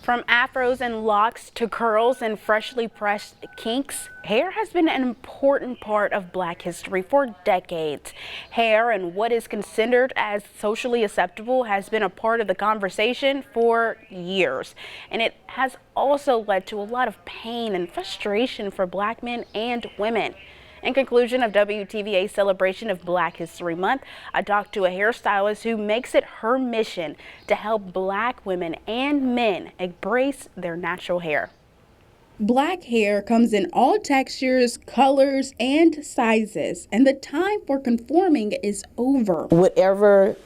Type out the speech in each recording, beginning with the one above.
From afros and locks to curls and freshly pressed kinks, hair has been an important part of Black history for decades. Hair and what is considered as socially acceptable has been a part of the conversation for years. And it has also led to a lot of pain and frustration for Black men and women. In conclusion of WTVA's celebration of Black History Month, I talked to a hairstylist who makes it her mission to help Black women and men embrace their natural hair. Black hair comes in all textures, colors, and sizes, and the time for conforming is over. Whatever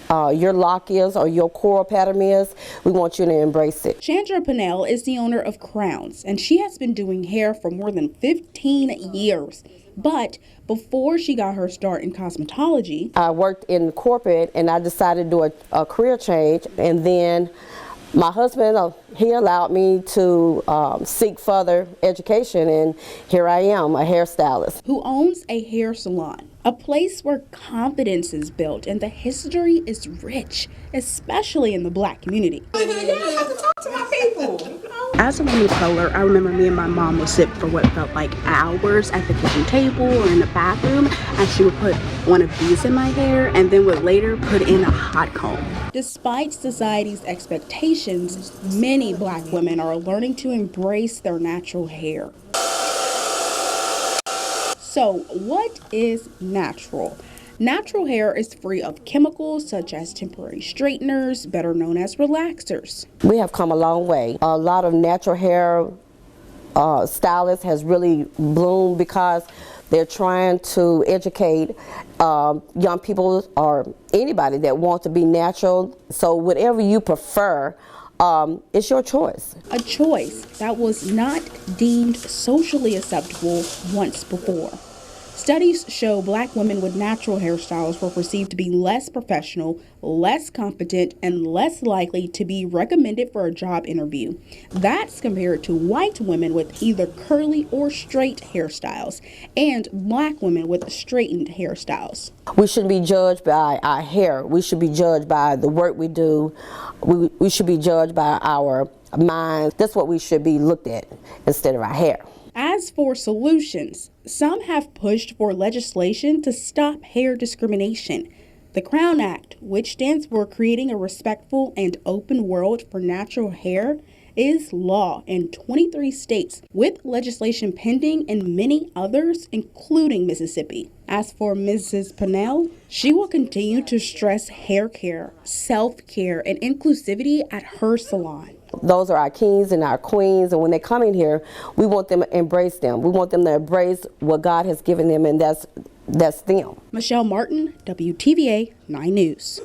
your lock is or your coral pattern is, we want you to embrace it. Chandra Pennell is the owner of Crowns, and she has been doing hair for more than 15 years. But before she got her start in cosmetology, I worked in corporate and I decided to do a career change, and then my husband, he allowed me to seek further education, and here I am, a hairstylist. Who owns a hair salon, a place where confidence is built and the history is rich, especially in the Black community. As a woman of color, I remember me and my mom would sit for what felt like hours at the kitchen table or in the bathroom, and she would put one of these in my hair and then would later put in a hot comb. Despite society's expectations, many Black women are learning to embrace their natural hair. So, what is natural? Natural hair is free of chemicals such as temporary straighteners, better known as relaxers. We have come a long way. A lot of natural hair stylists has really bloomed because they're trying to educate young people or anybody that wants to be natural. So whatever you prefer, it's your choice. A choice that was not deemed socially acceptable once before. Studies show Black women with natural hairstyles were perceived to be less professional, less competent, and less likely to be recommended for a job interview. That's compared to white women with either curly or straight hairstyles and Black women with straightened hairstyles. We shouldn't be judged by our hair. We should be judged by the work we do. We should be judged by our minds. That's what we should be looked at instead of our hair. As for solutions, some have pushed for legislation to stop hair discrimination. The Crown Act, which stands for Creating a Respectful and Open World for Natural Hair, is law in 23 states, with legislation pending in many others, including Mississippi. As for Mrs. Pennell, she will continue to stress hair care, self-care, and inclusivity at her salon. Those are our kings and our queens, and when they come in here, we want them to embrace them. We want them to embrace what God has given them, and that's them. Michelle Martin, WTVA 9 News.